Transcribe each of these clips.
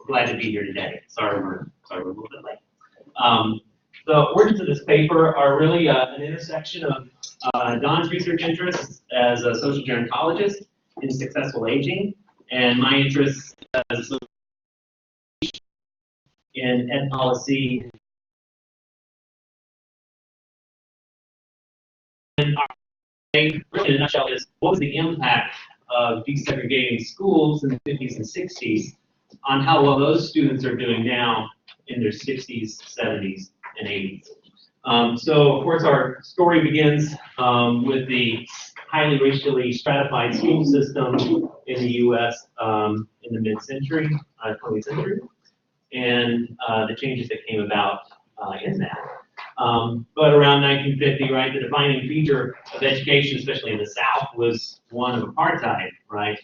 glad to be here today. Sorry we're a little bit late. The origins of this paper are really an intersection of Don's research interests as a social gerontologist in successful aging, and my interests as a social in ed policy. And really, in a nutshell, is what was the impact of desegregating schools in the 50s and 60s on how well those students are doing now in their 60s, 70s, and 80s. So, of course, our story begins with the highly racially stratified school system in the U.S. In the mid-century, 20th century, and the changes that came about in that. But around 1950, right, the defining feature of education, especially in the South, was one of apartheid, right?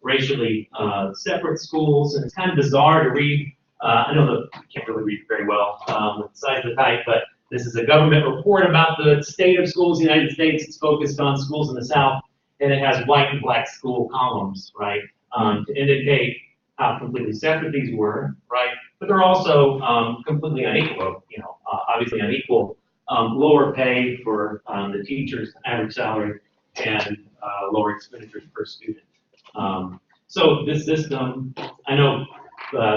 Racially separate schools, and it's kind of bizarre to read. I know that you can't really read very well with the size of the type, but this is a government report about the state of schools in the United States. It's focused on schools in the South, and it has white and black school columns, right, to indicate how completely separate these were, right? But they're also completely unequal, obviously unequal. Lower pay for the teacher's average salary and lower expenditures per student. So this system, I know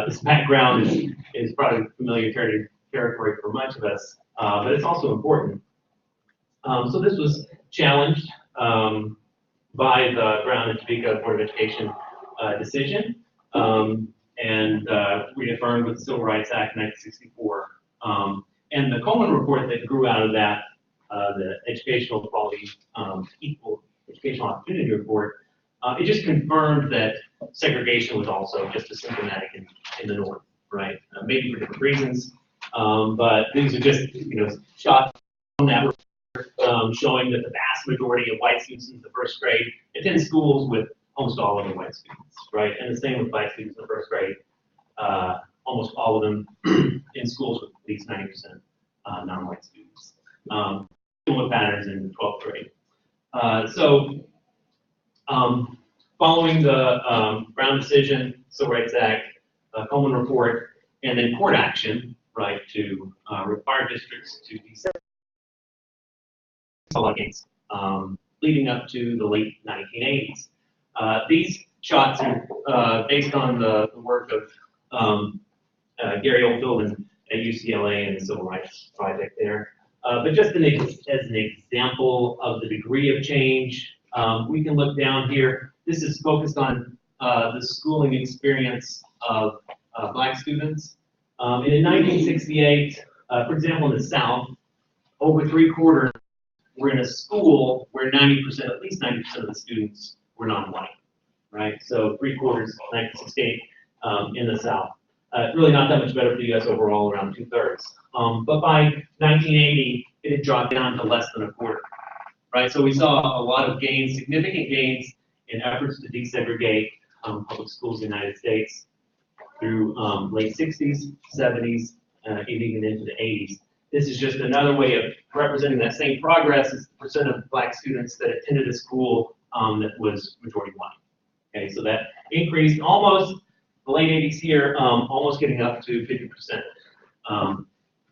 this background is probably familiar territory for much of us, but it's also important. So this was challenged by the Brown and Topeka Board of Education decision and reaffirmed with the Civil Rights Act 1964. And the Coleman report that grew out of that, the Educational Equality, Equal Educational Opportunity Report, it just confirmed that segregation was also just as symptomatic in the North, right? Maybe for different reasons, but these are just shots from that report showing that the vast majority of white students in the first grade attend schools with almost all of them white students, right? And the same with black students in the first grade, almost all of them in schools with at least 90% non-white students. Similar patterns in 12th grade. Following the Brown decision, Civil Rights Act, Coleman report, and then court action, right, to require districts to desegregate, leading up to the late 1980s. These shots are based on the work of Gary Oldfield at UCLA and the Civil Rights Project there. But just as an example of the degree of change, we can look down here. This is focused on the schooling experience of black students. And in 1968, for example, in the South, over 3/4 were in a school where 90%, at least 90% of the students were non-white, right? So 3/4, 1968 in the South. Really not that much better for the U.S. overall, around 2/3. But by 1980, it had dropped down to less than 1/4, right? So we saw a lot of gains, significant gains in efforts to desegregate public schools in the United States through late 60s, 70s, even into the 80s. This is just another way of representing that same progress as the percent of black students that attended a school that was majority white. Okay, so that increased almost the late 80s here, almost getting up to 50%.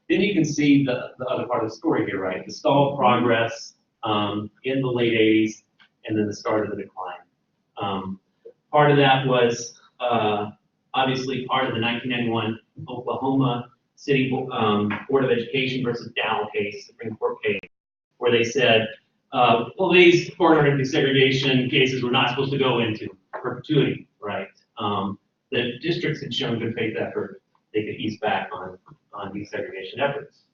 Then you can see the other part of the story here, right? The stalled progress in the late 80s and then the start of the decline. Part of that was obviously part of the 1991 Oklahoma City Board of Education versus Dow case, Supreme Court case, where they said, well, these foreign desegregation cases were not supposed to go into perpetuity, right? The districts had shown good faith effort, they could ease back on desegregation efforts.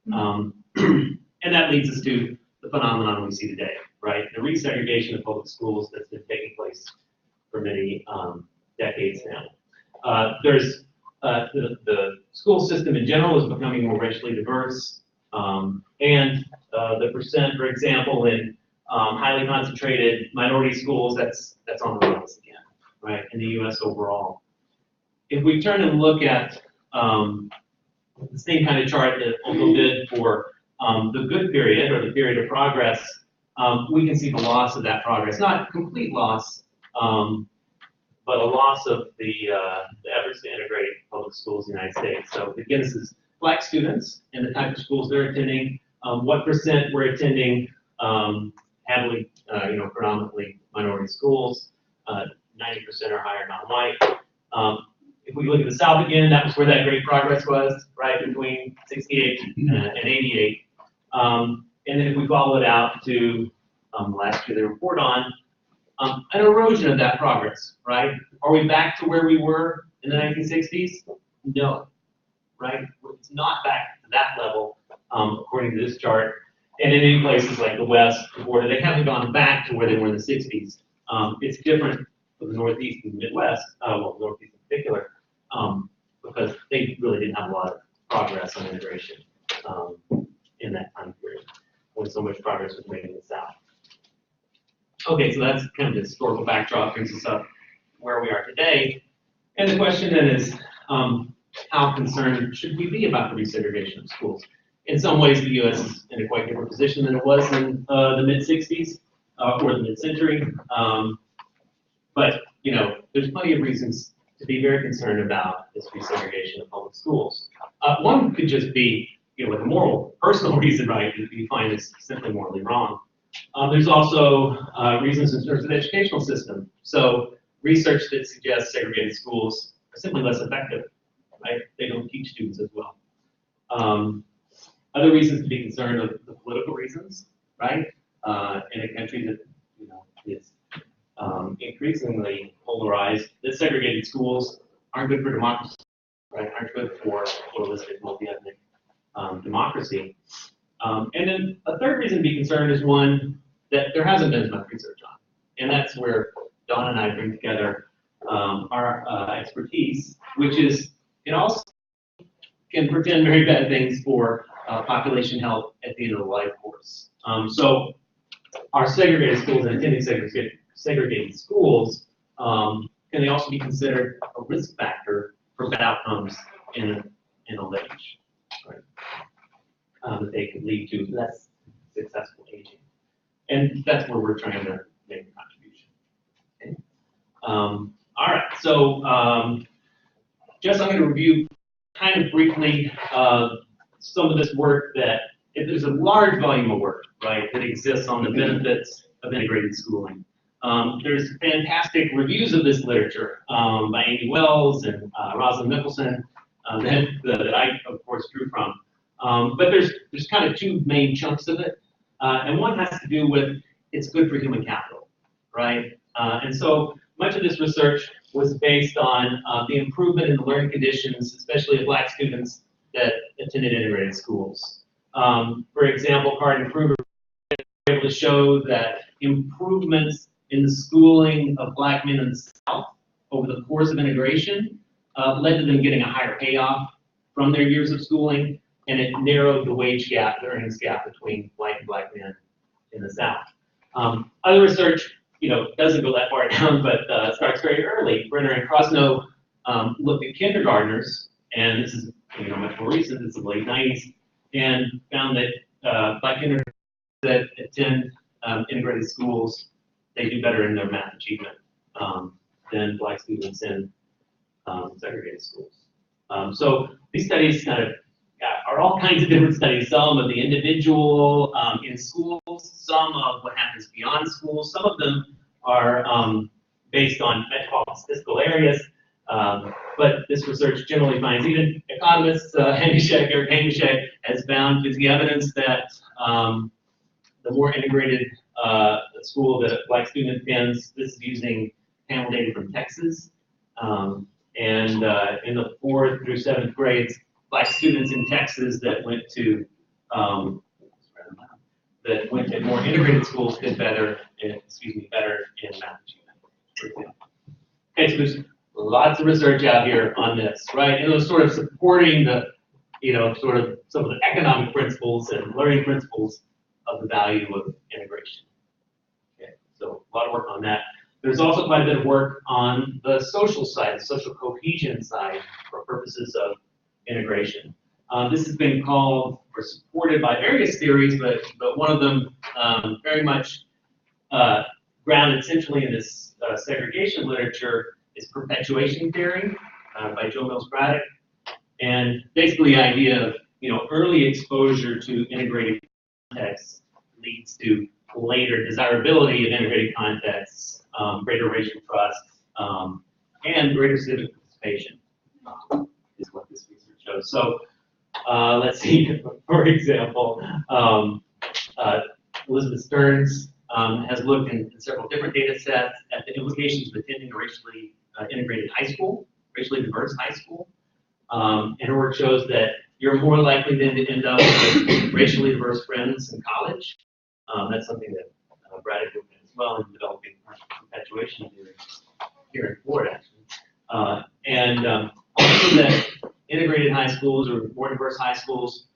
And that leads us to the phenomenon we see today, right? The resegregation of public schools that's been taking place for many decades now. There's the school system in general is becoming more racially diverse, and the percent, for example, in highly concentrated minority schools, that's on the rise again, right, in the U.S. overall. If we turn and look at the same kind of chart that Oldfield did for the good period or the period of progress, we can see the loss of that progress. Not complete loss, but a loss of the efforts to integrate public schools in the United States. So again, this is Black students and the type of schools they're attending. What percent were attending heavily, predominantly minority schools, 90% or higher non-white. If we look at the South again, that was where that great progress was, right, between 68 and 88. And then if we follow it out to last year they report on, an erosion of that progress, right? Are we back to where we were in the 1960s? No, right? It's not back to that level, according to this chart. And in many places like the West, the border, they haven't gone back to where they were in the 60s. It's different for the Northeast and the Midwest, well, Northeast in particular, because they really didn't have a lot of progress on integration in that time period, when so much progress was made in the South. Okay, so that's kind of the historical backdrop, brings us up where we are today. And the question then is, how concerned should we be about the resegregation of schools? In some ways, the U.S. is in a quite different position than it was in the mid-60s or the mid-century. But, there's plenty of reasons to be very concerned about this resegregation of public schools. One could just be, with a moral, personal reason, right, if you find this simply morally wrong. There's also reasons in terms of the educational system. So research that suggests segregated schools are simply less effective, right? They don't teach students as well. Other reasons to be concerned are the political reasons, right? In a country that is increasingly polarized, the segregated schools aren't good for democracy, right? Aren't good for pluralistic, multi-ethnic democracy. And then a third reason to be concerned is one that there hasn't been as much research on, and that's where Dawn and I bring together our expertise, which is it also can portend very bad things for population health at the end of the life course. So our segregated schools and attending segregated schools, can they also be considered a risk factor for bad outcomes in old age, right? That they could lead to less successful aging. And that's where we're trying to make a contribution. Okay. All right, so just I'm going to review kind of briefly some of this work that, if there's a large volume of work, right, that exists on the benefits of integrated schooling. There's fantastic reviews of this literature by Amy Wells and Rosalind Mickelson that I, of course, drew from. But there's kind of two main chunks of it. And one has to do with it's good for human capital, right? And so much of this research was based on the improvement in the learning conditions, especially of Black students that attended integrated schools. For example, Carr and Kruger were able to show that improvements in the schooling of Black men in the South over the course of integration led to them getting a higher payoff from their years of schooling, and it narrowed the wage gap, the earnings gap between white and Black men in the South. Other research, doesn't go that far down, but starts very early. Brenner and Krosno looked at kindergartners, and this is much more recent. It's the late 90s, and found that Black kindergartners that attend integrated schools, they do better in their math achievement than Black students in segregated schools. So these studies kind of are all kinds of different studies. Some of the individual in schools, some of what happens beyond schools. Some of them are based on metropolitan statistical areas. But this research generally finds, even economists, Eric Hamischek has found the evidence that the more integrated school that a Black student attends, this is using panel data from Texas, and in the 4th through 7th grades, Black students in Texas that went to more integrated schools did better in math achievement, for example. Okay, so there's lots of research out here on this, right? And it was sort of supporting the, sort of some of the economic principles and learning principles of the value of integration. Okay, so a lot of work on that. There's also quite a bit of work on the social side, the social cohesion side, for purposes of integration. This has been called or supported by various theories, but one of them very much grounded centrally in this segregation literature is perpetuation theory. by Joe Mills Braddock. And basically the idea of, early exposure to integrated contexts leads to later desirability of integrated contexts, greater racial trust, and greater civic participation, is what this research shows. So let's see, for example, Elizabeth Stearns has looked in several different data sets at the implications of attending a racially integrated high school, racially diverse high school. And her work shows that you're more likely then to end up with racially diverse friends in college. That's something that Braddock looked at as well in developing perpetuation theory here in Florida, actually. And also that integrated high schools or more diverse high schools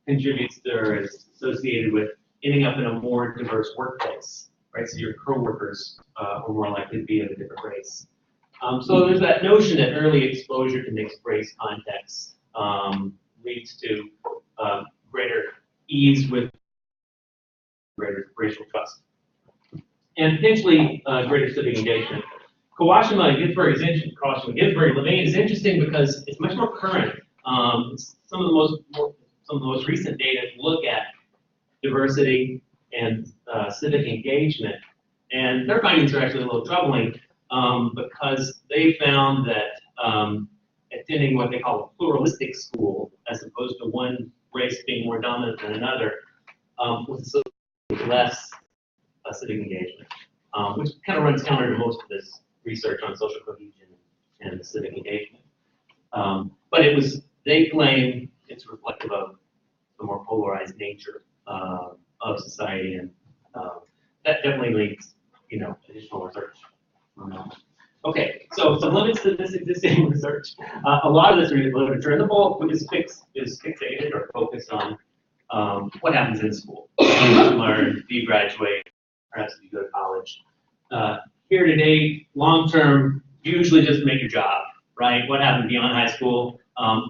contributes to or is associated with ending up in a more diverse workplace, right? So your coworkers are more likely to be of a different race. So there's that notion that early exposure to mixed race contexts leads to greater ease with greater racial trust and potentially greater civic engagement. Kawashima, Ginsburg, Levine is interesting because it's much more current. It's some of the most recent data to look at diversity and civic engagement, and their findings are actually a little troubling because they found that attending what they call a pluralistic school, as opposed to one race being more dominant than another, was associated with less civic engagement, which kind of runs counter to most of this research on social cohesion and civic engagement. But they claim it's reflective of the more polarized nature of society, and that definitely leads, additional research. Okay, so some limits to this existing research. A lot of this literature, and the bulk is fixated or focused on what happens in school. You learn, do you graduate, perhaps if you go to college. Here today, long term, usually just make your job, right? What happened beyond high school?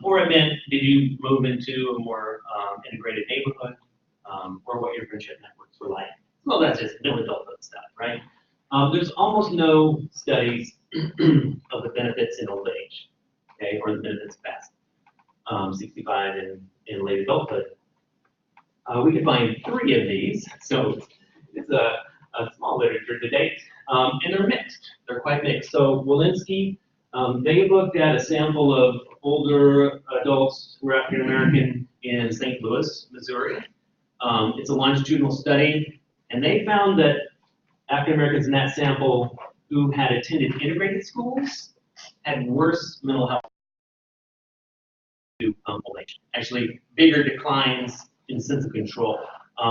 Or it meant, did you move into a more integrated neighborhood? Or what your friendship networks were like? Well, that's just middle adulthood stuff, right? There's almost no studies of the benefits in old age, okay, or the benefits past 65 in late adulthood. We could find 3 of these, so it's a small literature to date, and they're mixed. They're quite mixed. So Walensky, they looked at a sample of older adults who were African American in St. Louis, Missouri. It's a longitudinal study, and they found that African Americans in that sample who had attended integrated schools had worse mental health to old age. Actually, bigger declines in sense of control.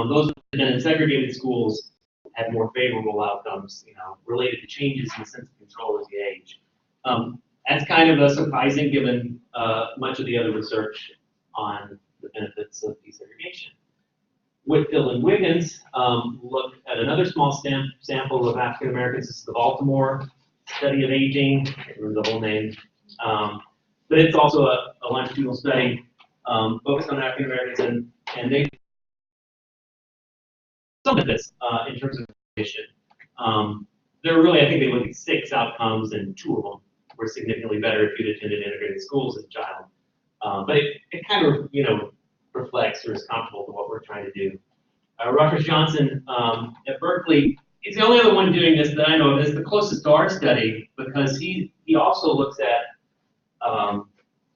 Those who had been in segregated schools had more favorable outcomes, related to changes in sense of control as you age. That's kind of surprising given much of the other research on the benefits of desegregation. Whitfield and Wiggins looked at another small sample of African Americans. This is the Baltimore study of aging. I can't remember the whole name. But it's also a longitudinal study focused on African Americans, and they some benefits in terms of education. There were really, I think they looked at 6 outcomes, and 2 of them were significantly better if you'd attended integrated schools as a child. But it kind of, reflects or is comparable to what we're trying to do. Rutgers Johnson at Berkeley, he's the only other one doing this that I know of. It's the closest to our study because he also looks at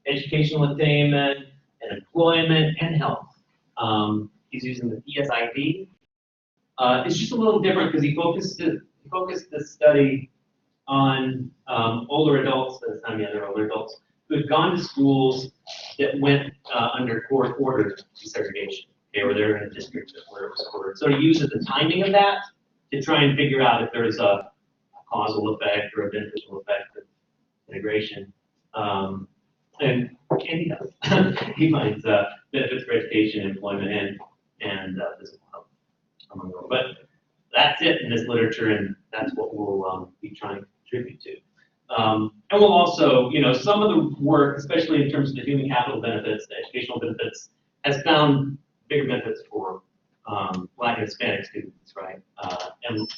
educational attainment and employment and health. He's using the PSID. It's just a little different because he focused this study on older adults, by the time they're older adults, who had gone to schools that went under court-ordered desegregation, okay, or they're in a district where it was ordered. So he uses the timing of that to try and figure out if there's a causal effect or a beneficial effect of integration. And he does. He finds benefits for education, employment, and physical health, among them. But that's it in this literature, and that's what we'll be trying to contribute to. And we'll also, some of the work, especially in terms of the human capital benefits, the educational benefits, has found bigger benefits for Black and Hispanic students, right? And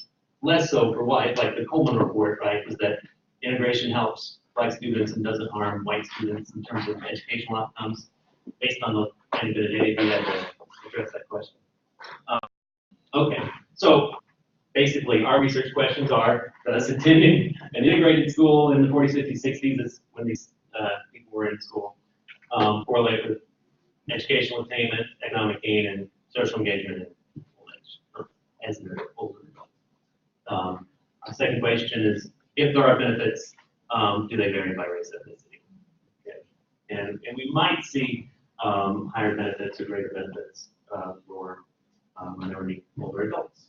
less so for white, like the Coleman report, right, was that integration helps black students and doesn't harm white students in terms of educational outcomes, based on the kind of bit of data you had to address that question. Okay, so basically our research questions are, does attending an integrated school in the 40s, 50s, 60s, is when these people were in school, correlate with educational attainment, economic gain, and social engagement in old age, as an older adult. Our second question is, if there are benefits, do they vary by race, ethnicity? Okay. And we might see higher benefits or greater benefits for minority older adults.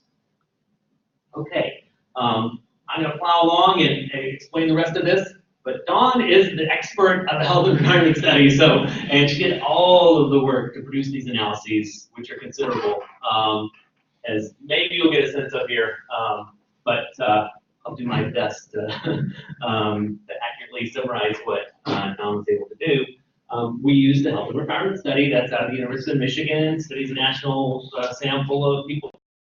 Okay, I'm going to plow along and explain the rest of this, but Dawn is the expert of the health and retirement study, and she did all of the work to produce these analyses, which are considerable, as maybe you'll get a sense of here, but I'll do my best to accurately summarize what Dawn was able to do. We used the health and retirement study that's out of the University of Michigan, studies a national sample of people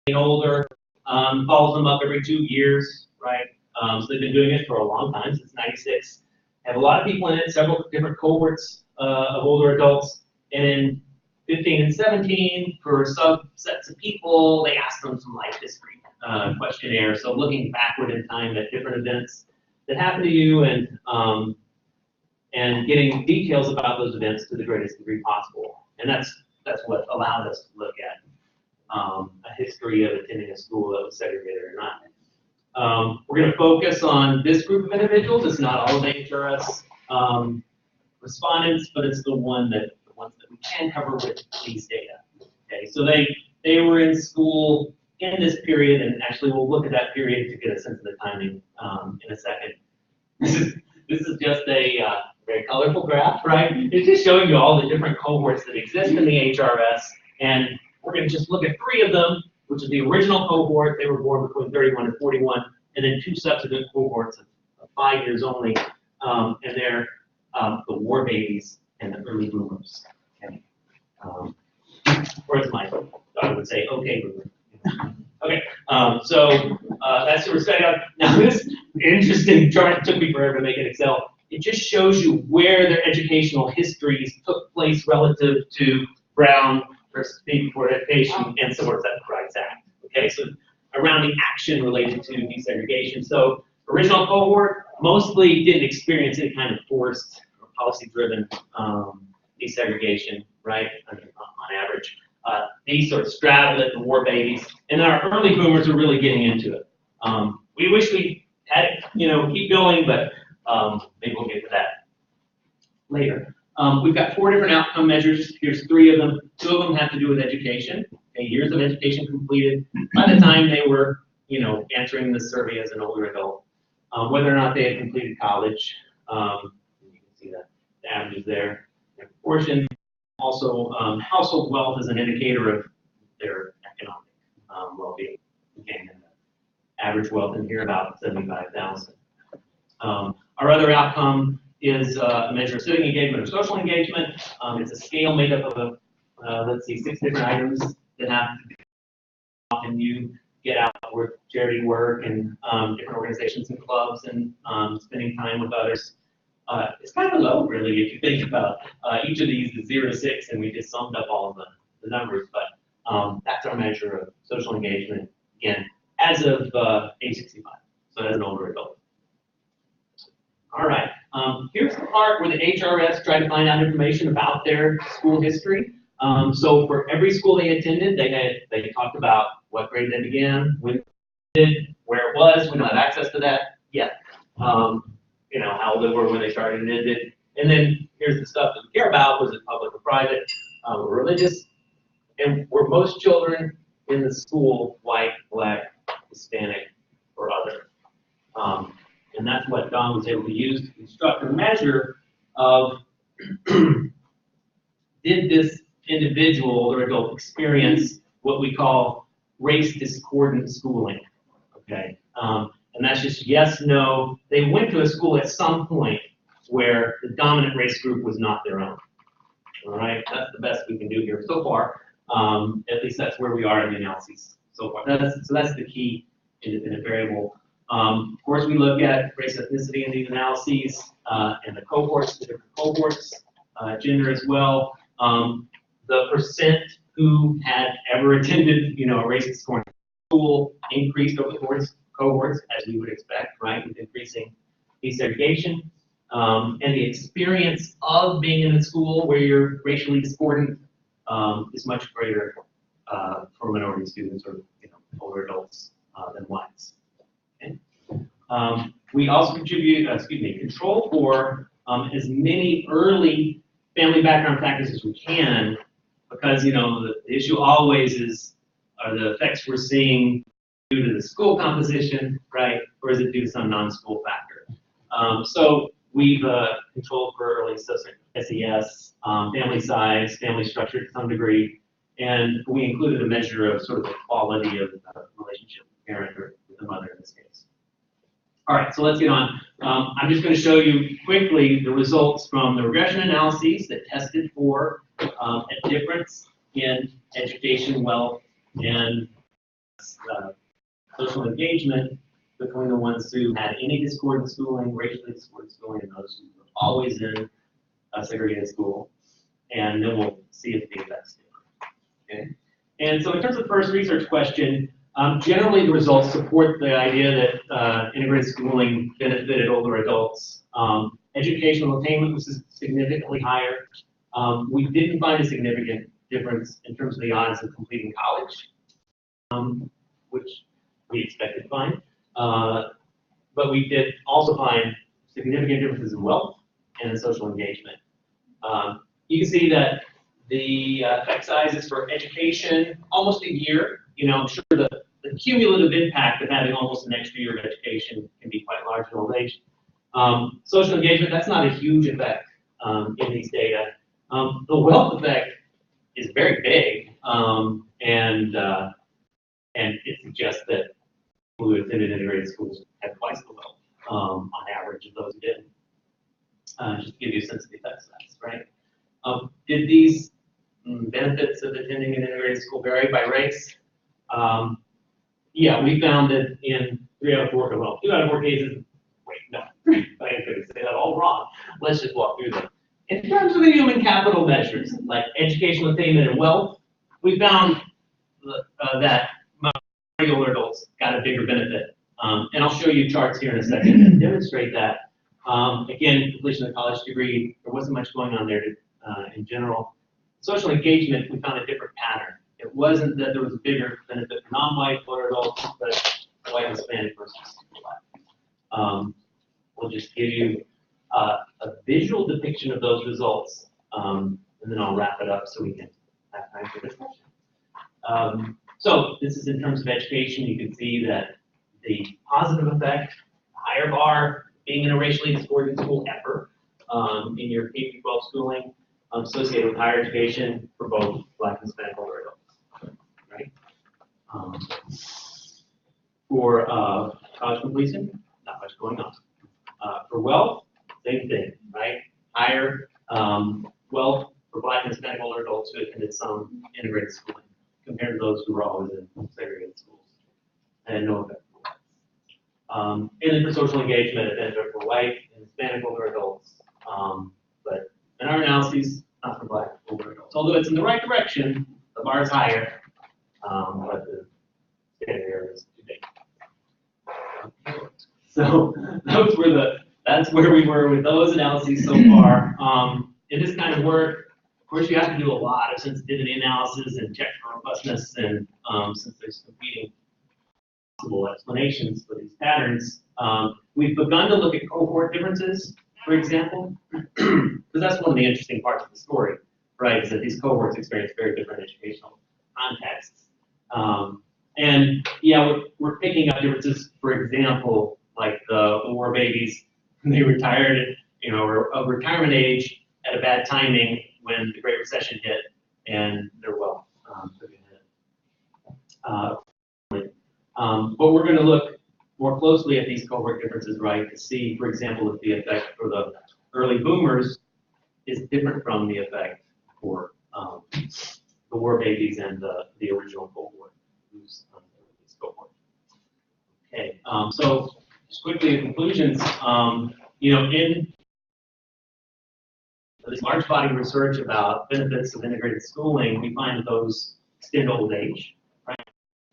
getting older, follows them up every 2 years, right? So they've been doing it for a long time, since '96. Have a lot of people in it, several different cohorts of older adults, and in 15 and 17, for subsets of people, they asked them some life history questionnaire. So looking backward in time at different events that happened to you, and getting details about those events to the greatest degree possible. And that's what allowed us to look at a history of attending a school that was segregated or not. We're going to focus on this group of individuals. It's not all of the HRS respondents, but it's the ones that we can cover with these data. Okay, so they were in school in this period, and actually we'll look at that period to get a sense of the timing in a second. This is just a very colorful graph, right? It's just showing you all the different cohorts that exist in the HRS, and we're going to just look at 3 of them, which is the original cohort. They were born between 31 and 41, and then 2 subsequent cohorts of 5 years only, and they're the war babies and the early boomers. Okay. Or as my daughter would say, okay, boomer. Okay, so that's what we're studying on. Now this interesting chart took me forever to make in Excel. It just shows you where their educational histories took place relative to Brown versus People for Education and Civil Rights Act. Okay, so around the action related to desegregation. So original cohort mostly didn't experience any kind of forced or policy-driven desegregation, right? On average. These sort of straddled it, the war babies, and our early boomers are really getting into it. We wish we had it, keep going, but maybe we'll get to that later. We've got 4 different outcome measures. Here's 3 of them. 2 of them have to do with education. Okay, years of education completed by the time they were, answering the survey as an older adult. Whether or not they had completed college, you can see the averages there, and proportion. Also, household wealth is an indicator of their economic well-being. Okay, and the average wealth in here about 75,000. Our other outcome is a measure of civic engagement or social engagement. It's a scale made up of, let's see, 6 different items that have to be often you get out with charity work and different organizations and clubs and spending time with others. It's kind of low, really, if you think about each of these is 0 to 6, and we just summed up all of the numbers. But that's our measure of social engagement, again, as of age 65, so as an older adult. All right, here's the part where the HRS tried to find out information about their school history. So for every school they attended, they talked about what grade they began, when they did, where it was. We don't have access to that yet. How old they were when they started and ended. And then here's the stuff that we care about: was it public or private, or religious, and were most children in the school white, black, Hispanic, or other? And that's what Don was able to use to construct a measure of did this individual or adult experience what we call race discordant schooling. Okay, and that's just yes, no. They went to a school at some point where the dominant race group was not their own. All right, that's the best we can do here so far. At least that's where we are in the analyses so far. So that's the key independent variable. Of course, we look at race and ethnicity in these analyses, and the cohorts, the different cohorts, gender as well. The percent who had ever attended, a racist scoring school increased over the cohorts, as we would expect, right, with increasing desegregation. And the experience of being in a school where you're racially discordant is much greater for minority students or older adults than whites. Okay. We also control for as many early family background factors as we can, because the issue always is, are the effects we're seeing due to the school composition, right, or is it due to some non-school factor? So we've controlled for early SES, family size, family structure to some degree, and we included a measure of sort of the quality of the relationship with the parent or with the mother in this case. All right, so let's get on. I'm just going to show you quickly the results from the regression analyses that tested for a difference in education, wealth, and social engagement between the ones who had any discordant schooling, racially discordant schooling, and those who were always in a segregated school. And then we'll see if the effects differ. Okay. And so in terms of the first research question, generally the results support the idea that integrated schooling benefited older adults. Educational attainment was significantly higher. We didn't find a significant difference in terms of the odds of completing college, which we expected to find. But we did also find significant differences in wealth and in social engagement. You can see that the effect sizes for education, almost a year. I'm sure the cumulative impact of having almost an extra year of education can be quite large in old age. Social engagement, that's not a huge effect in these data. The wealth effect is very big, and it suggests that people who attended integrated schools had twice the wealth on average of those who didn't. Just to give you a sense of the effect size, right? Did these benefits of attending an integrated school vary by race? Yeah, we found that in 2 out of 4 cases, wait, no, I could say that all wrong. Let's just walk through them. In terms of the human capital measures, like educational attainment and wealth, we found that minority older adults got a bigger benefit. And I'll show you charts here in a second that demonstrate that. Again, completion of the college degree, there wasn't much going on there in general. Social engagement, we found a different pattern. It wasn't that there was a bigger benefit for non-white older adults, but white and Hispanic versus black. We'll just give you a visual depiction of those results, and then I'll wrap it up so we can have time for discussion. So this is in terms of education. You can see that the positive effect, higher bar, being in a racially discordant school ever in your K-12 schooling, associated with higher education for both black and Hispanic older adults, right? For college completion, not much going on. For wealth, same thing, right? Higher wealth for black and Hispanic older adults who attended some integrated schooling compared to those who were always in segregated schools, and no effect for whites. And then for social engagement, a benefit for white and Hispanic older adults, but in our analyses, not for black older adults. Although it's in the right direction, the bar is higher, but the standard error is too big. So that's where we were with those analyses so far. In this kind of work, of course, you have to do a lot of sensitivity analysis and check for robustness, and since there's competing possible explanations for these patterns, we've begun to look at cohort differences, for example, because that's one of the interesting parts of the story, right, is that these cohorts experience very different educational contexts. And yeah, we're picking up differences, for example, like the war babies, they retired, or of retirement age at a bad timing when the Great Recession hit, and their wealth took a hit. But we're going to look more closely at these cohort differences, right, to see, for example, if the effect for the early boomers is different from the effect for the war babies and the original cohort, who's this cohort. Okay, so just quickly the conclusions. You know, in this large body of research about benefits of integrated schooling, we find that those extend old age, right?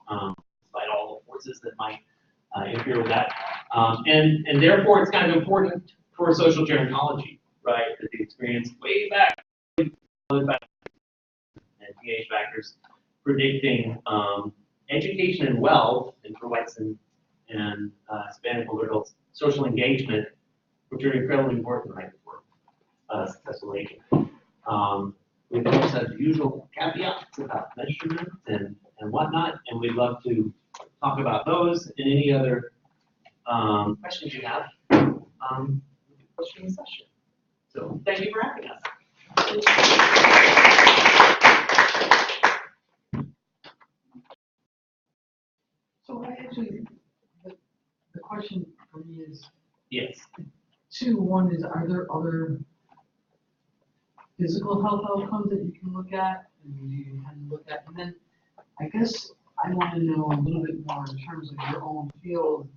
Despite all the forces that might interfere with that. And therefore, it's kind of important for social gerontology, right? That the experience way back, and pH factors predicting education and wealth, and for whites and Hispanic older adults, social engagement, which are incredibly important, right, for successful aging. We also have the usual caveats about measurement and whatnot, and we'd love to talk about those and any other questions you have question the session. So thank you for having us. So I actually, the question for me is Yes. two. One is, are there other physical health outcomes that you can look at and you can look at? And then I guess I want to know a little bit more in terms of your own field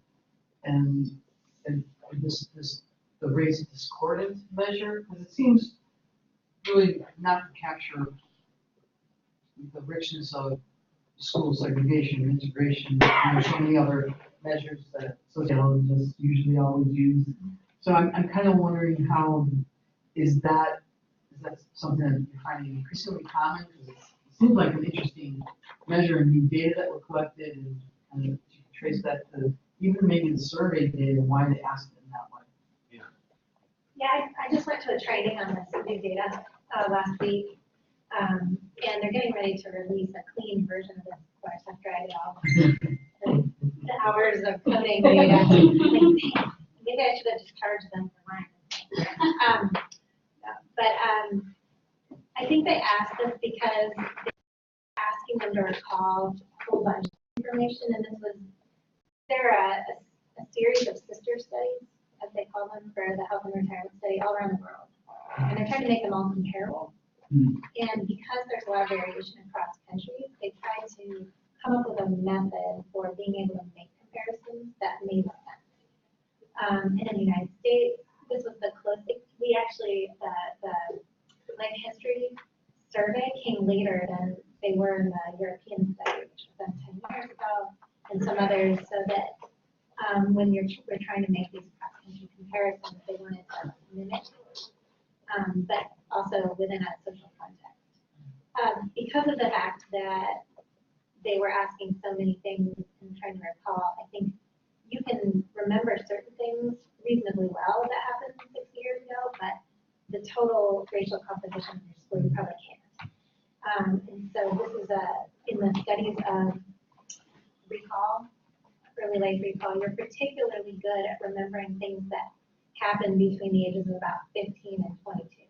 and the race discordant measure, because it seems really not to capture the richness of school segregation, integration. There's so many other measures that sociologists usually always use. So I'm kind of wondering, how is that something that you're finding increasingly common? Because it seems like an interesting measure and new data that were collected, and you can trace that to even maybe the survey data and why they asked it in that way. Yeah, I just went to a training on this new data last week, and they're getting ready to release a clean version of this course after I did all the hours of coding data. Maybe I should have just charged them for mine. But I think they asked this because they're asking them to recall a whole bunch of information, and they're a series of sister studies, as they call them, for the health and retirement study all around the world. And they're trying to make them all comparable. And because there's a lot of variation across countries, they try to come up with a method for being able to make comparisons that made sense. And in the United States, this was the closest. We actually, the life history survey came later than they were in the European study, which was done 10 years ago, and some others, so that when we're trying to make these cross-country comparisons, they wanted to mimic, but also within a social context. Because of the fact that they were asking so many things and trying to recall, I think you can remember certain things reasonably well that happened 6 years ago, but the total racial composition of your school you probably can't. And so this is in the studies of recall, early life recall, you're particularly good at remembering things that happened between the ages of about 15 and 22.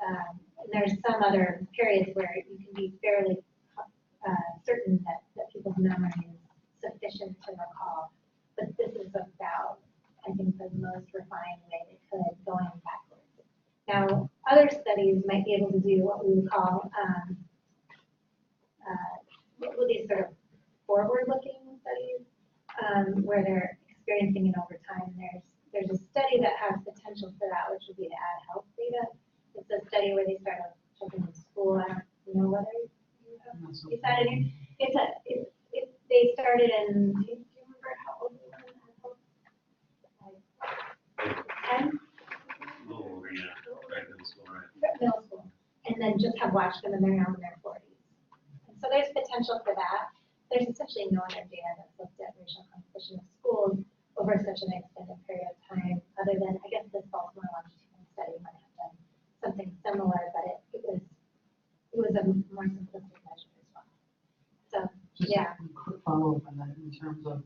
And there's some other periods where you can be fairly certain that people's memory is sufficient to recall. But this is about, I think, the most refined way they could going backwards. Now, other studies might be able to do what we would call these sort of forward-looking studies, where they're experiencing it over time. There's a study that has potential for that, which would be the ad health data. It's a study where they start with children in school. I don't know whether you have decided. They started in. Do you remember how old they were in ad health? Like 10. Oh, yeah, right middle school, right? Middle school, and then just have watched them, and they're now in their 40s. And so there's potential for that. There's essentially no other data that's looked at racial composition of schools over such an extended period of time, other than, I guess, this Baltimore longitudinal study might have done something similar, but it was a more simplistic measure as well. So, Just yeah. a quick follow-up on that in terms of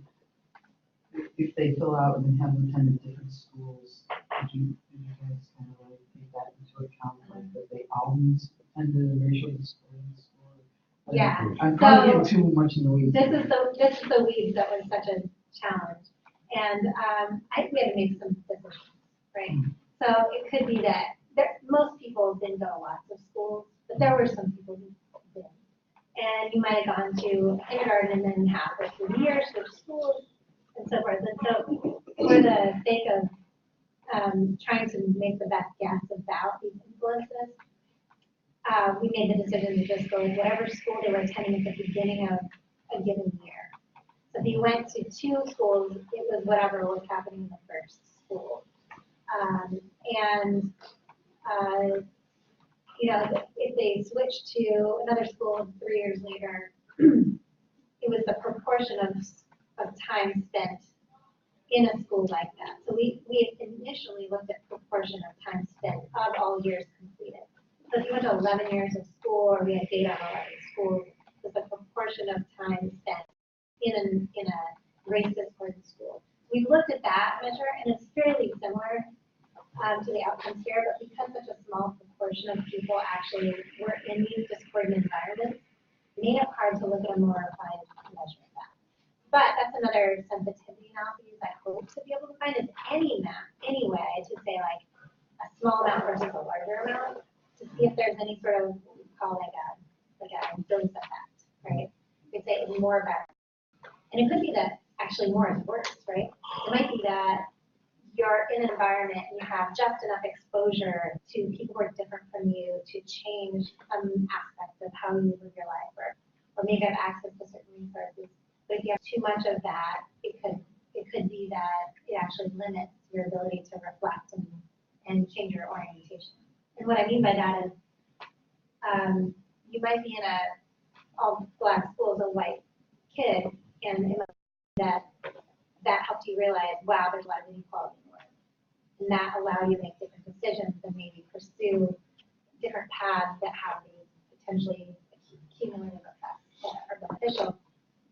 if they fill out and have attended different schools, did you guys kind of like take that into account, like that they always attended a racial disparity school? Like, Yeah. I'm probably getting too much in the weeds. This is the weeds that was such a challenge, and we had to make some decisions, right? So it could be that most people didn't go to lots of schools, but there were some people who did. And you might have gone to kindergarten and then halfway through the year switch schools. and so forth. And so for the sake of trying to make the best guess about these influences, we made the decision to just go with whatever school they were attending at the beginning of a given year. So if you went to 2 schools, it was whatever was happening in the first school. You know, if they switched to another school 3 years later, it was the proportion of time spent in a school like that. So we initially looked at proportion of time spent of all years completed. So if you went to 11 years of school, or we had data on 11 schools, it was the proportion of time spent in a race discordant school. We looked at that measure, and it's fairly similar to the outcomes here, but because such a small proportion of people actually were in these discordant environments, it made it hard to look at a more refined measure of that. But that's another sensitivity analysis I hope to be able to find, is any map, any way to say like a small amount versus a larger amount, to see if there's any sort of what we call like a dose effect, right? We could say it's more better. And it could be that actually more is worse, right? It might be that you're in an environment and you have just enough exposure to people who are different from you to change some aspect of how you live your life, or maybe have access to certain resources. But if you have too much of that, it could be that it actually limits your ability to reflect and change your orientation. And what I mean by that is, you might be in a all black school as a white kid, and it might be that helped you realize, wow, there's a lot of inequality in the world. And that allowed you to make different decisions and maybe pursue different paths that have these potentially cumulative effects that are beneficial.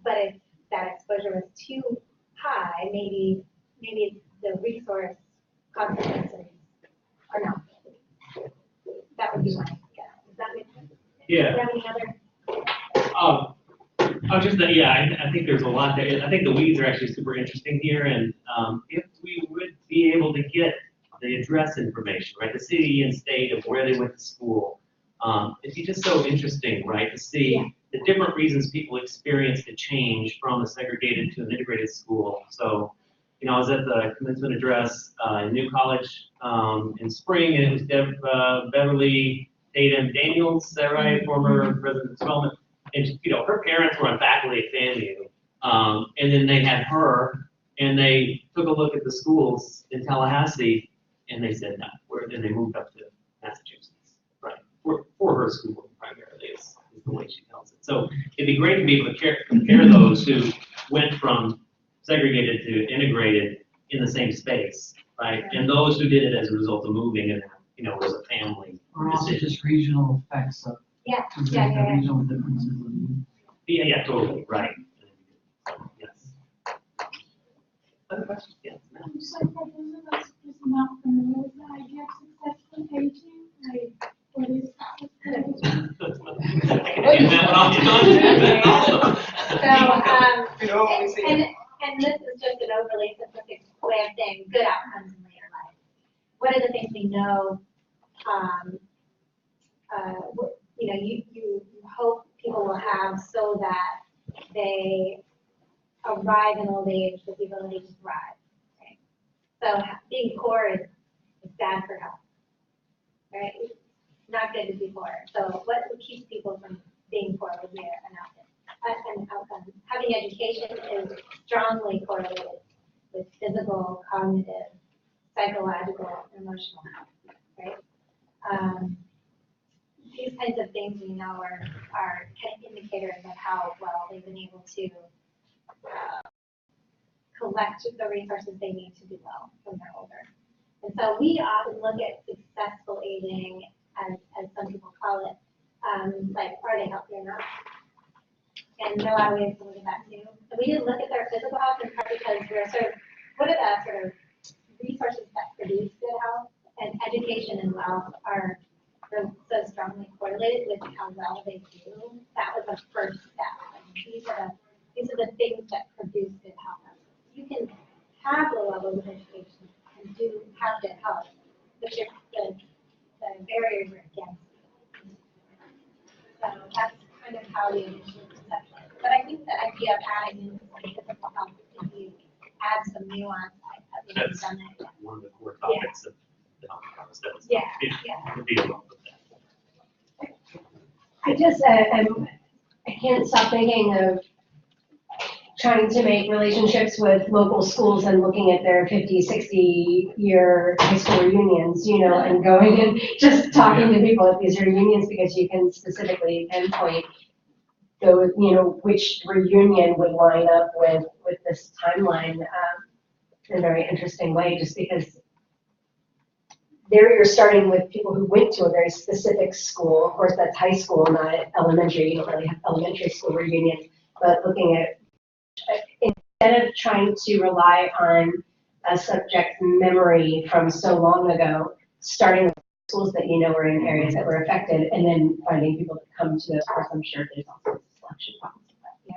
But if that exposure was too high, maybe the resource consequences are not good. That would be my guess. Does that make sense? Yeah. Do you have any other? I think there's a lot there. I think the weeds are actually super interesting here, and if we would be able to get the address information, right, the city and state of where they went to school, it'd be just so interesting, right, to see the different reasons people experienced a change from a segregated to an integrated school. So, you know, I was at the commencement address in New College in spring, and it was Beverly Tatum Daniels, is that right, former president of development. And, you know, her parents were on faculty at FAMU, and then they had her, and they took a look at the schools in Tallahassee, and they said no. Then they moved up to Massachusetts, right? For her school primarily is the way she tells it. So it'd be great to be able to compare those who went from segregated to integrated in the same space, right? And those who did it as a result of moving, and you know, was a family Or also decision. just regional effects of the regional differences. Yeah, totally, right. Yes. Other questions? Yes, ma'am. So for those of us who's not familiar with the idea of successful aging, like what is successful aging? I can hand that one off to Don too. So, and this is just an overly simplistic way of saying good outcomes in later life. What are the things we know? You know, you hope people will have so that they arrive in old age with the ability to thrive. Right? So being poor is bad for health, right? It's not good to be poor. So what keeps people from being poor would be an outcome. Having education is strongly correlated with physical, cognitive, psychological, and emotional health, right? These kinds of things we know are kind of indicators of how well they've been able to collect the resources they need to do well when they're older. And so we often look at successful aging, as some people call it, like, are they healthy or not? And there are a lot of ways to look at that too. So we didn't look at their physical health in part because we're sort of, what are the sort of resources that produce good health? And education and wealth are so strongly correlated with how well they do. That was the first step. These are the things that produce good health. You can have low levels of education and have good health, but the barriers are against you. So that's kind of how we initially conceptualize. But I think the idea of adding in some physical health is huge. add some nuance, I haven't That's done that yet. one of the core topics of the health studies. Yeah, It yeah. would be a lot of that. I can't stop thinking of trying to make relationships with local schools and looking at their 50, 60-year high school reunions, and going and just talking to people at these reunions, because you can specifically pinpoint those, which reunion would line up with this timeline in a very interesting way, just because there you're starting with people who went to a very specific school. Of course, that's high school, not elementary. You don't really have elementary school reunions, but looking at, instead of trying to rely on a subject's memory from so long ago, starting with schools that were in areas that were affected, and then finding people to come to those courses. I'm sure there's also selection problems. Yeah,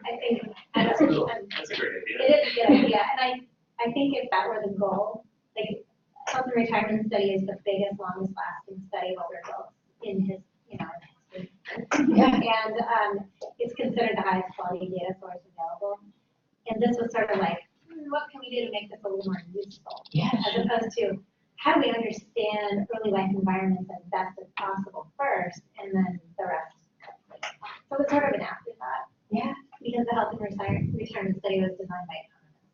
I think, That's a great idea. it is a good idea, and I think if that were the goal, like, health and retirement study is the biggest, longest lasting study of older adults in his, in history. Yeah. And it's considered the highest quality data source available. And this was sort of like, what can we do to make this a little more useful? Yeah, As opposed to, how do we understand early life environments as best as possible first, and then the rest. So it's sort of an afterthought. Yeah. Because the health and retirement study was designed by economists.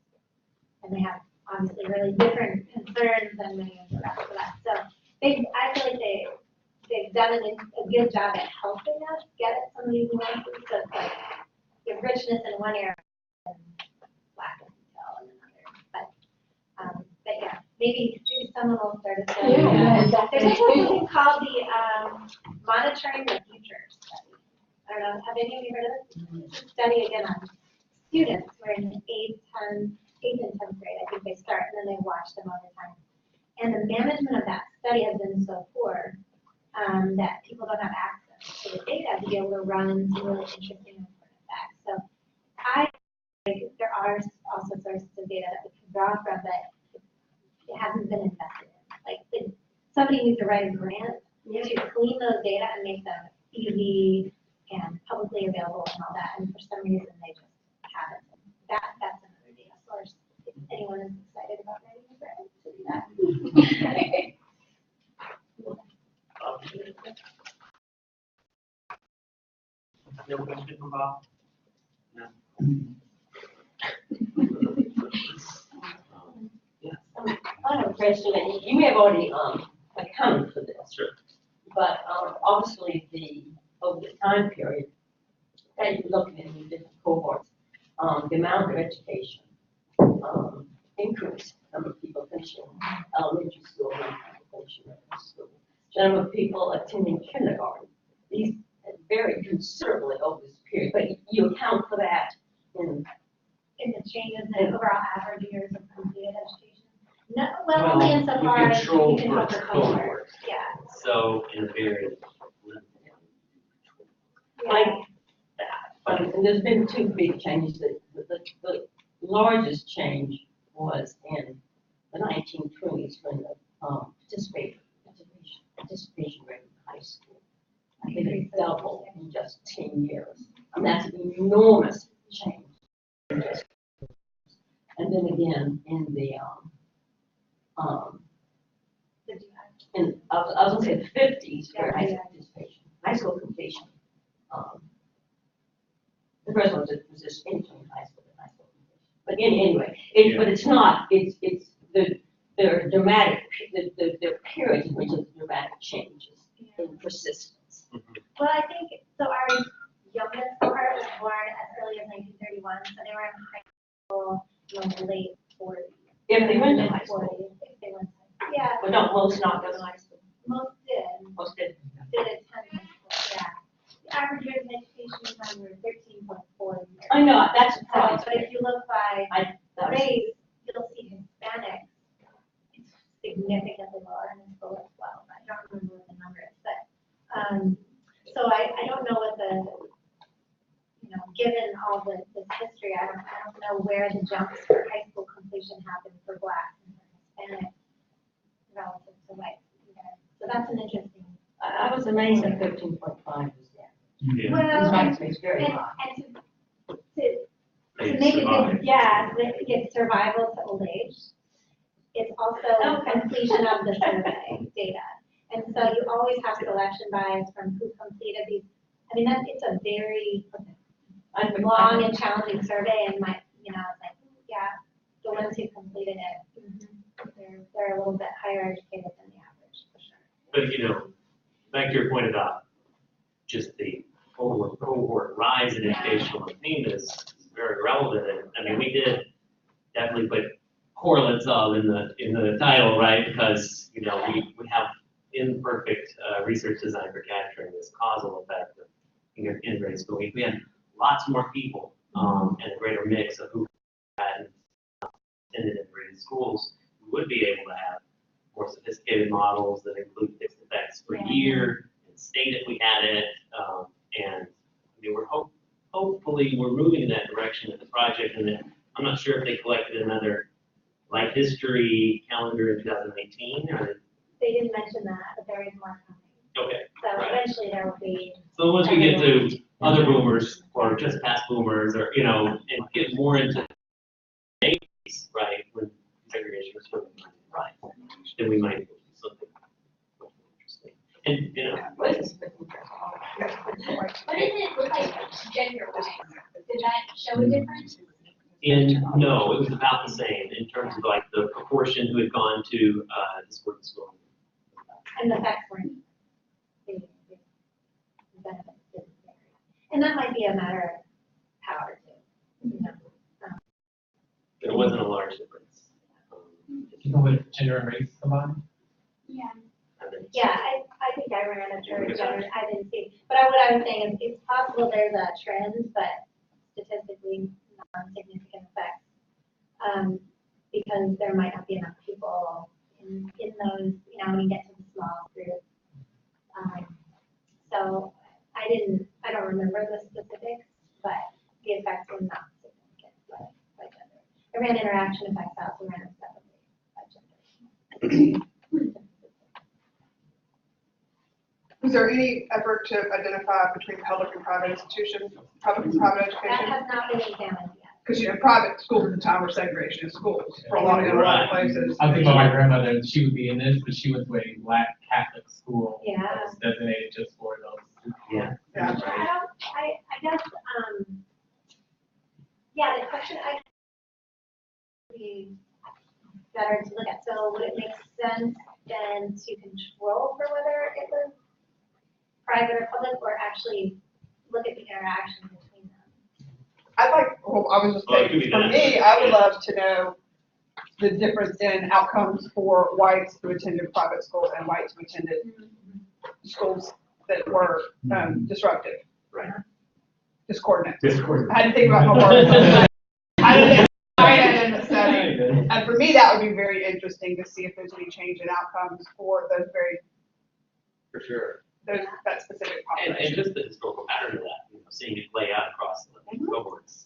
And they have obviously really different concerns than many of the rest of us. So I feel like they've done a good job at helping us get at some of these nuances. So it's like, you have richness in one area and lack of detail in another. But yeah, maybe someone will start a study. Yeah, There's also something called the Monitoring the Future study. I don't know, have any of you heard of it? It's a study again on students who are in the 8th and 10th grade. I think they start, and then they watch them over time. And the management of that study has been so poor that people don't have access to the data to be able to run some really interesting and important facts. So I think there are also sources of data that we can draw from, but it hasn't been invested in. Like, somebody needs to write a grant to clean those data and make them easy and publicly available and all that. And for some reason, they just haven't. That's another data source. If anyone is excited about writing a grant to do that. No question from Bob? No. I have a question, and you may have already accounted for this. Sure. But obviously, over the time period that you're looking at in different cohorts, the amount of education increased. Number of people finishing elementary school, number of people finishing middle school, the number of people attending kindergarten. These vary considerably over this period, but you account for that in the changes in overall average years of completed education? No, Well, only insofar we as control you can for help the cohort. cohorts. Yeah. So in a very like that. And there's been two big changes. The largest change was in the 1920s when the participation rate in high school, I think it doubled in just 10 years. And that's an enormous change. And then again, in the I was gonna say the 50s for high school participation, high school completion. The first one was just in between high school and high school completion. But anyway, but it's not. It's there are dramatic the periods in which there's dramatic changes in persistence. Well, I think so. Our youngest cohort was born as early as 1931, so they were in high school in the late 40s. If they went to high school. 40s, if they went to, yeah. But no, most not go to high school. Most did. Most did. Did attend high school, yeah. The average years of education is under 13.4 years. I know, that's a So, problem. but if you look by race, you'll see Hispanics, it's significantly lower in school as well. I don't remember what the number is, but, so I don't know what the, given all this history, I don't know where the jumps for high school completion happened for Blacks and for Hispanics relative to whites. So that's an interesting. I was amazed that 13.5 was there. Yeah. Well, It's very and high. to they make it survive. good, yeah, they get survival to old age. It's also completion of the survey data. And so you always have selection bias from who completed these. I mean, it's a very long and challenging survey, and it's like, yeah, the ones who completed it, they're a little bit higher educated than the average, for sure. But, back to your point about just the cohort rise in educational attainment is very relevant. And, I mean, we did definitely put correlates all in the title, right? Because, we have imperfect research design for capturing this causal effect of in grade school. We had lots more people and a greater mix of who had attended in grade schools. We would be able to have more sophisticated models that include fixed effects per year and state if we had it. And I mean, hopefully we're moving in that direction with the project. And then I'm not sure if they collected another life history calendar in 2018 or. They didn't mention that, but there is more coming. Okay. So Right. eventually there will be. So once we get to other boomers or just past boomers or, and get more into the 80s, right, when segregation was sort of right, then we might do something interesting. And, What does it look like gender-wise? Did that show a difference? no, it was about the same in terms of like the proportion who had gone to this working school. And the facts weren't. The benefits didn't vary. And that might be a matter of power too. But it wasn't a large difference. With gender and race combined? Yeah. Yeah, I think I ran a jury, I didn't see. But what I was saying is it's possible there's a trend, but statistically non-significant effects. Because there might not be enough people in those, when you get to the small group. So I don't remember the specifics, but the effects were not significant by gender. I ran interaction effects out, so ran them separately by gender. Was there any effort to identify between public and private institutions, public and private That education? has not been examined yet. Because, private schools at the time were segregation in schools for a lot of Right. places. I'm thinking about my grandmother, she would be in this, but she went to a Black Catholic school. Yeah. That was designated just for those. Yeah. Yeah. I guess, yeah, the question would be better to look at. So would it make sense then to control for whether it was private or public, or actually look at the interaction between them? I was just Well, it saying, could be for that. me, I would love to know the difference in outcomes for whites who attended private schools and whites who attended schools that were disruptive. Right. Discordant. Discord. I had to think about my words. I didn't find it in the study. And for me, that would be very interesting to see if there's any change in outcomes for those For sure. that specific And population. just the historical pattern of that, seeing it play out across the cohorts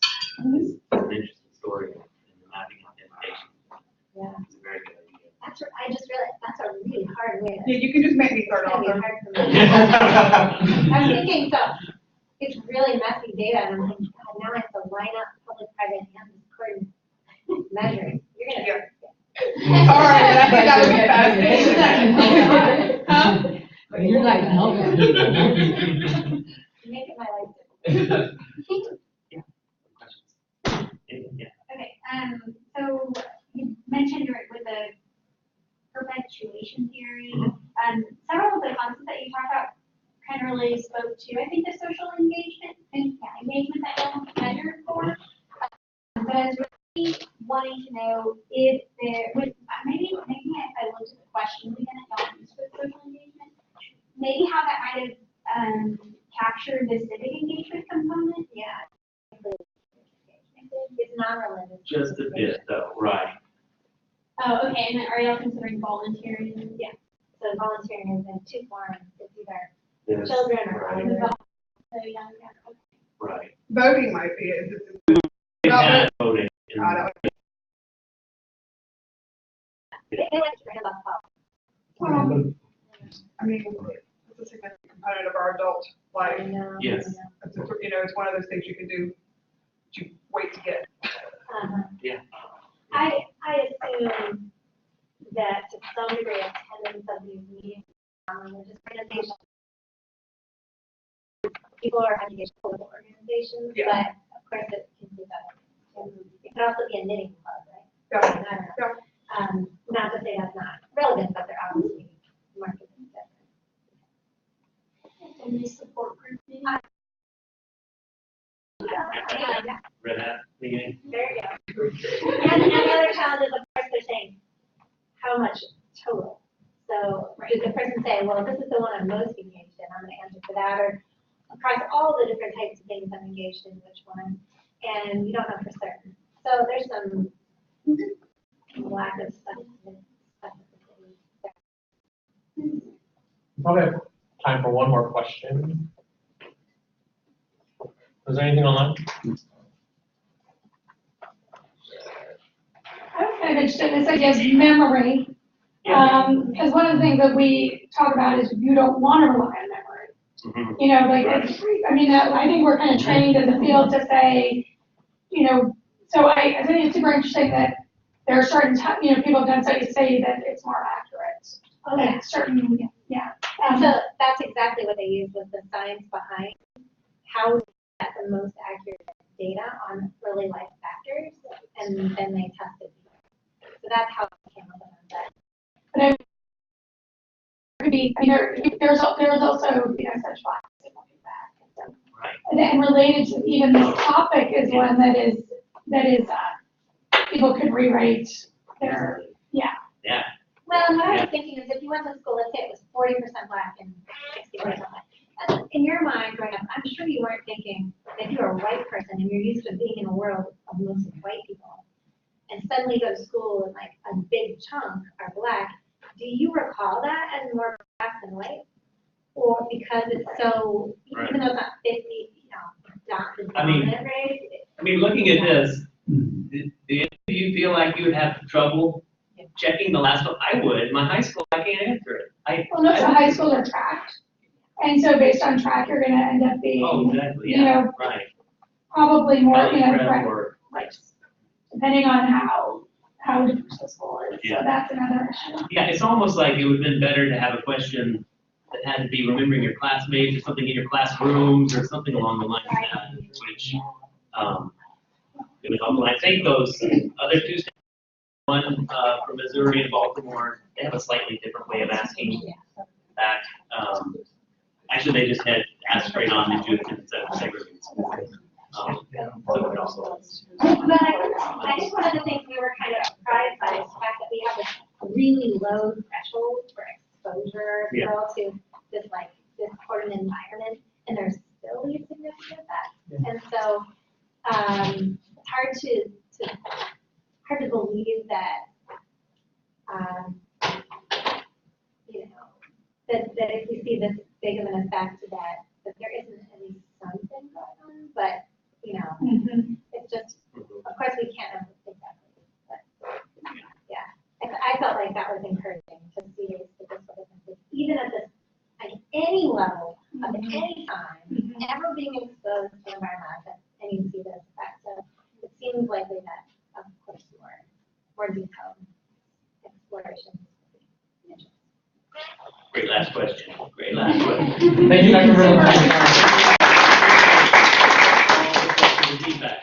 is an interesting story in the mapping out the information. Yeah. It's a very good idea. I just realized that's a really hard way to. Yeah, you can just make me It's third gonna be author. hard for me. I'm thinking, so, it's really messy data, and I'm thinking, God, now I have to line up public, private, and discordant measures. You're gonna. All right, but I think that would be fascinating. Huh? You're like, no. Make it my life difficult. Questions? Yeah. Okay, so you mentioned with the perpetuation theory, several of the concepts that you talked about kind of really spoke to, I think, the social engagement that you'll measure for. But I was really wanting to know if there was, maybe if I looked at the question again that y'all used with social engagement, maybe how that might have captured the civic engagement component. Yeah. It's non-religious. Just a bit though, right. Oh, okay, and then are y'all considering volunteering? Yeah. So volunteering is in two forms. It's either Yes, children or right. others. So young, yeah, okay. Right. Voting might be it. It had voting. in- I don't- They like to hand off pop. I mean, it's a significant component of our adult life. I know. Yes. It's one of those things you can do. You wait to get. Yeah. I assume that to some degree attendance of these meetings, just organizations, people are engaged in political organizations, Yeah. but of course it can be better. It can also be a knitting club, right? Yeah. I don't know. Not to say that's not relevant, but they're obviously marketed different. And the support group meeting. Yeah. Red hat meeting. There you go. And the other challenge is, of course, they're saying, how much total? So does the person say, well, this is the one I'm most engaged in, I'm gonna answer for that, or across all the different types of things I'm engaged in, which one? And you don't know for certain. So there's some lack of specificity there. Probably have time for one more question. Was there anything online? I'm kind of interested in this idea of memory. Because one of the things that we talk about is you don't want to rely on memory. Mhm. You know, like, I mean, I think we're kind of trained in the field to say, you know, so I think it's super interesting that there are certain, people have done studies say that it's more accurate. Oh, yeah. Like certain, yeah. And so that's exactly what they used was the science behind how to get the most accurate data on early life factors, and then they tested. So that's how they came up with that. But I could be, I mean, there's also, such bias in looking back. And so, Right. and related to even this topic is one that is, people could rewrite their, yeah. Yeah. Well, and what I was thinking is if you went to school, let's say it was 40% black and 60% white. In your mind growing up, I'm sure you weren't thinking that you're a white person and you're used to being in a world of mostly white people. And suddenly go to school and like a big chunk are black. Do you recall that as more black than white? Or because it's so, even though it's not 50, the dominant race? I mean, looking at this, do you feel like you would have trouble checking the last one? I would. My high school, I can't answer it. Well, no, so high schools are tracked. And so based on track, you're gonna end up being, Oh, exactly, you know, right. probably more, College prep right, or- right, depending on how diverse the school is. Yeah. So that's another issue. Yeah, it's almost like it would have been better to have a question that had to be remembering your classmates or something in your classrooms or something along the lines of that, which, it was helpful. I think those other two, one, from Missouri and Baltimore, they have a slightly different way of asking that. Actually, they just had asked straight on the Jews instead of segregated schools. So it also helps. But I think one of the things we were kind of surprised by is the fact that we have this really low threshold for exposure to this important environment, and there's still these significant effects. And so it's hard to believe that that if we see this big of an effect that there isn't at least something going on, but it's just, of course, we can't ever think that way, but yeah, I felt like that was encouraging to see this sort of thing, even at this, like any level of any time, ever being exposed to environment, and you see this effect. So it seems likely that, of course, more detailed exploration. Great last question. Great last question. Thank you, Dr. Reynolds. Feedback.